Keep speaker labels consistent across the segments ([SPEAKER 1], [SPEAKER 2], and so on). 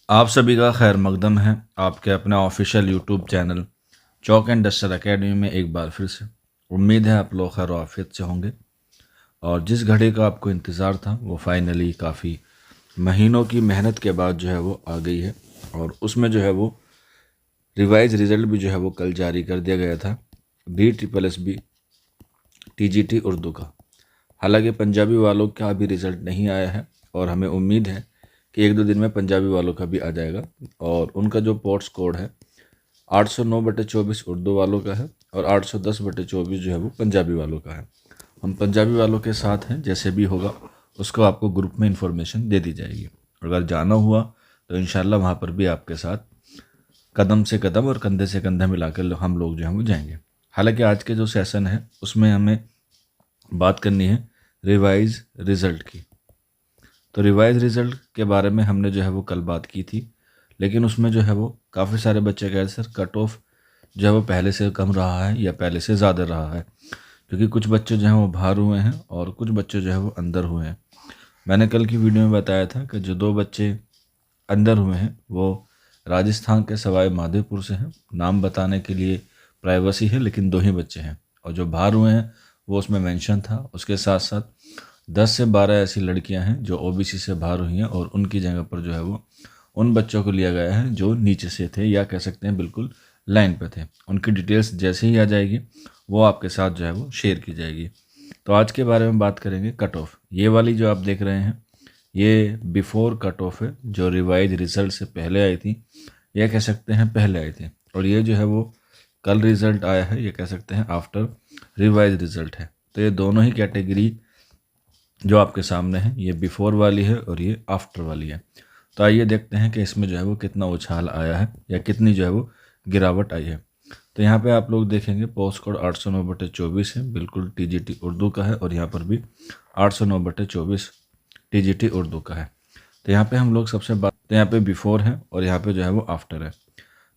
[SPEAKER 1] आप सभी का खैर मकदम है आपके अपने official YouTube channel chalk and duster academy में एक बार फिर से। उम्मीद है आप लोग खैर आफियत से होंगे और जिस घड़ी का आपको इंतज़ार था वो फाइनली काफ़ी महीनों की मेहनत के बाद जो है वो आ गई है। और उसमें जो है वो रिवाइज रिज़ल्ट भी जो है वो कल जारी कर दिया गया था BSSB TGT उर्दू का। हालांकि पंजाबी वालों का अभी रिज़ल्ट नहीं आया है और हमें उम्मीद है कि एक दो दिन में पंजाबी वालों का भी आ जाएगा। और उनका जो पोर्ट्स कोड है 809/24 उर्दू वालों का है और 810/24 जो है वो पंजाबी वालों का है। हम पंजाबी वालों के साथ हैं, जैसे भी होगा उसको आपको ग्रुप में इंफॉर्मेशन दे दी जाएगी। अगर जाना हुआ तो इंशाल्लाह वहाँ पर भी आपके साथ कदम से कदम और कंधे से कंधा मिलाकर हम लोग जो हैं वो जाएंगे। हालांकि आज के जो सेशन है उसमें हमें बात करनी है रिवाइज रिज़ल्ट की। तो रिवाइज रिज़ल्ट के बारे में हमने जो है वो कल बात की थी, लेकिन उसमें जो है वो काफ़ी सारे बच्चे कह रहे सर कट ऑफ जो है वो पहले से कम रहा है या पहले से ज़्यादा रहा है, क्योंकि कुछ बच्चे जो हैं वो बाहर हुए हैं और कुछ बच्चे जो है वो अंदर हुए हैं। मैंने कल की वीडियो में बताया था कि जो दो बच्चे अंदर हुए हैं वो राजस्थान के सवाई माधोपुर से हैं। नाम बताने के लिए प्राइवेसी है, लेकिन दो ही बच्चे हैं। और जो बाहर हुए हैं वो उसमें मेंशन था। उसके साथ साथ 10 से 12 ऐसी लड़कियां हैं जो ओबीसी से बाहर हुई हैं और उनकी जगह पर जो है वो उन बच्चों को लिया गया है जो नीचे से थे या कह सकते हैं बिल्कुल लाइन पे थे। उनकी डिटेल्स जैसे ही आ जाएगी वो आपके साथ जो है वो शेयर की जाएगी। तो आज के बारे में बात करेंगे कट ऑफ। ये वाली जो आप देख रहे हैं ये बिफोर कट ऑफ है, जो रिवाइज रिजल्ट से पहले आई थी या कह सकते हैं पहले आई थी। और ये जो है वो कल रिज़ल्ट आया है, ये कह सकते हैं आफ्टर रिवाइज रिज़ल्ट है। तो ये दोनों ही कैटेगरी जो आपके सामने है ये बिफोर वाली है और ये आफ्टर वाली है। तो आइए देखते हैं कि इसमें जो है वो कितना उछाल आया है या कितनी जो है वो गिरावट आई है। तो यहाँ पे आप लोग देखेंगे पोस्ट कोड 809/24 है, बिल्कुल TGT उर्दू का है और यहाँ पर भी 809/24 TGT उर्दू का है। तो यहाँ पे हम लोग सबसे बात, तो यहाँ पे बिफोर है और यहाँ पे जो है वो आफ्टर है।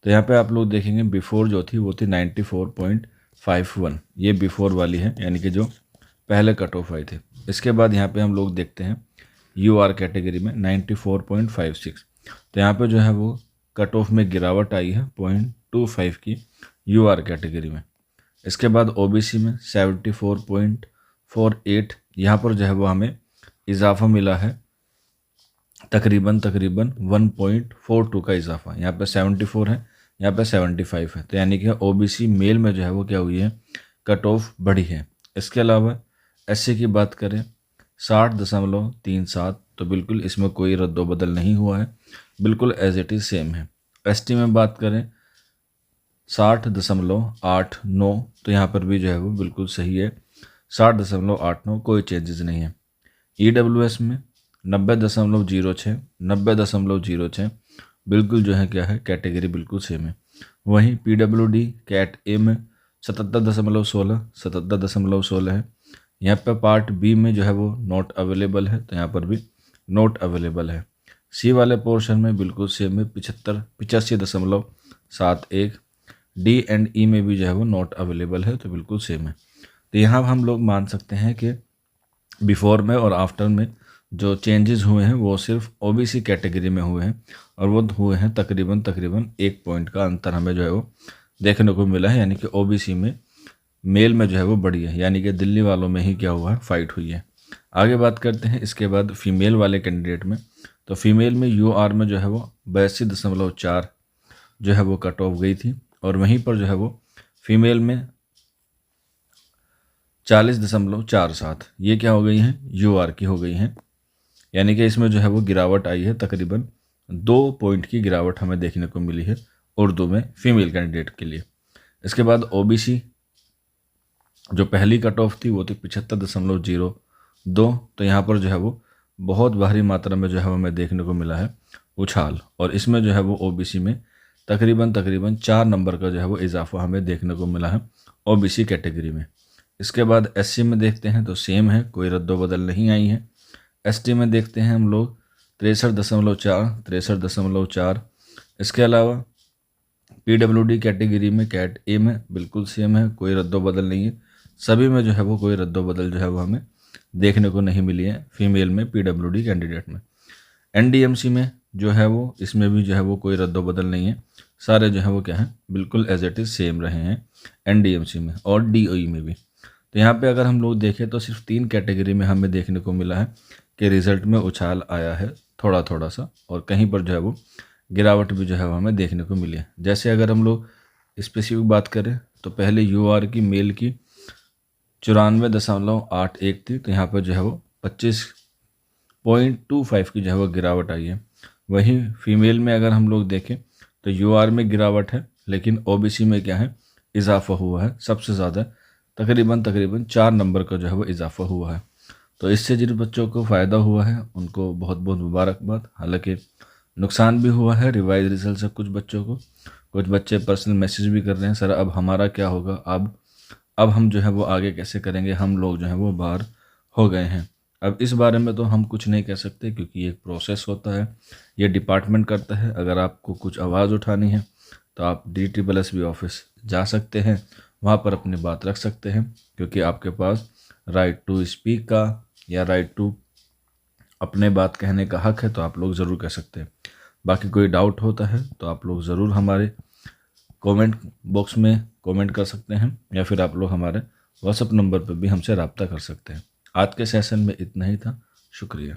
[SPEAKER 1] तो यहाँ पे आप लोग देखेंगे बिफोर जो थी वो थी 94.51, ये बिफोर वाली है, यानी कि जो पहले कट ऑफ आई थी। इसके बाद यहाँ पे हम लोग देखते हैं UR कैटेगरी में 94.56। तो यहाँ पे जो है वो कट ऑफ में गिरावट आई है 0.25 की UR कैटेगरी में। इसके बाद OBC में 74.48, यहाँ पर जो है वो हमें इजाफा मिला है तकरीबन 1.42 का इजाफा। यहाँ पे 74 है, यहाँ पे 75 है। तो यानी कि OBC मेल में जो है वो क्या हुई है, कट ऑफ बढ़ी है। इसके अलावा SC की बात करें 60.37, तो बिल्कुल इसमें कोई रद्दो बदल नहीं हुआ है, बिल्कुल एज इट इज़ सेम है। ST में बात करें 60.89, तो यहाँ पर भी जो है वो बिल्कुल सही है, 60.89, कोई चेंजेस नहीं है। EWS में 90.06, 90.06, बिल्कुल जो है क्या है कैटेगरी बिल्कुल सेम है। वहीं PWD कैट ए में 77.16, 77.16 है। यहाँ पे पार्ट बी में जो है वो नॉट अवेलेबल है, तो यहाँ पर भी नॉट अवेलेबल है। सी वाले पोर्शन में बिल्कुल सेम है 85.71। डी एंड ई में भी जो है वो नॉट अवेलेबल है, तो बिल्कुल सेम है। तो यहाँ हम लोग मान सकते हैं कि बिफोर में और आफ्टर में जो चेंजेस हुए हैं वो सिर्फ OBC कैटेगरी में हुए हैं और वो हुए हैं तकरीबन 1 पॉइंट का अंतर हमें जो है वो देखने को मिला है। यानी कि OBC में मेल में जो है वो बढ़ी है, यानी कि दिल्ली वालों में ही क्या हुआ है, फाइट हुई है। आगे बात करते हैं इसके बाद फीमेल वाले कैंडिडेट में। तो फीमेल में UR में जो है वो 82.4 जो है वो कट ऑफ गई थी और वहीं पर जो है वो फीमेल में 40.47 ये क्या हो गई हैं, UR की हो गई हैं। यानी कि इसमें जो है वो गिरावट आई है, तकरीबन 2 पॉइंट की गिरावट हमें देखने को मिली है उर्दू में फीमेल कैंडिडेट के लिए। इसके बाद OBC जो पहली कट ऑफ थी वो थी 75.02, तो यहाँ पर जो है वो बहुत भारी मात्रा में जो है वो हमें देखने को मिला है उछाल, और इसमें जो है वो OBC में तकरीबन 4 नंबर का जो है वो इजाफा हमें देखने को मिला है OBC कैटेगरी में। इसके बाद SC में देखते हैं तो सेम है, कोई रद्दो बदल नहीं आई है। ST में देखते हैं हम लोग 63.4। इसके अलावा PWD कैटेगरी में कैट ए में बिल्कुल सेम है, कोई रद्दो बदल नहीं है। सभी में जो है वो कोई रद्दो बदल जो है वो हमें देखने को नहीं मिली है फीमेल में PWD कैंडिडेट में। NDMC में जो है वो इसमें भी जो है वो कोई रद्दोबदल नहीं है, सारे जो है वो क्या है बिल्कुल एज इट इज़ सेम रहे हैं एनडीएमसी में और डीओई में भी। तो यहाँ पे अगर हम लोग देखें तो सिर्फ 3 कैटेगरी में हमें देखने को मिला है कि रिज़ल्ट में उछाल आया है थोड़ा थोड़ा सा, और कहीं पर जो है वो गिरावट भी जो है वो हमें देखने को मिली है। जैसे अगर हम लोग स्पेसिफिक बात करें तो पहले यूआर की मेल की 94.81 थी, तो यहाँ पर जो है वो 25.25 की जो है वो गिरावट आई है। वहीं फीमेल में अगर हम लोग देखें तो यूआर में गिरावट है, लेकिन ओबीसी में क्या है इजाफा हुआ है सबसे ज़्यादा, तकरीबन 4 नंबर का जो है वो इजाफा हुआ है। तो इससे जिन बच्चों को फ़ायदा हुआ है उनको बहुत बहुत मुबारकबाद। हालांकि नुकसान भी हुआ है रिवाइज रिजल्ट से कुछ बच्चों को, कुछ बच्चे पर्सनल मैसेज भी कर रहे हैं, सर अब हमारा क्या होगा, अब हम जो है वो आगे कैसे करेंगे, हम लोग जो है वो बाहर हो गए हैं। अब इस बारे में तो हम कुछ नहीं कह सकते क्योंकि ये एक प्रोसेस होता है, ये डिपार्टमेंट करता है। अगर आपको कुछ आवाज़ उठानी है तो आप DSSB ऑफिस जा सकते हैं, वहाँ पर अपनी बात रख सकते हैं, क्योंकि आपके पास राइट टू स्पीक का या राइट टू अपने बात कहने का हक है, तो आप लोग ज़रूर कह सकते हैं। बाकी कोई डाउट होता है तो आप लोग ज़रूर हमारे कमेंट बॉक्स में कमेंट कर सकते हैं, या फिर आप लोग हमारे व्हाट्सएप नंबर पर भी हमसे रब्ता कर सकते हैं। आज के सेशन में इतना ही था, शुक्रिया।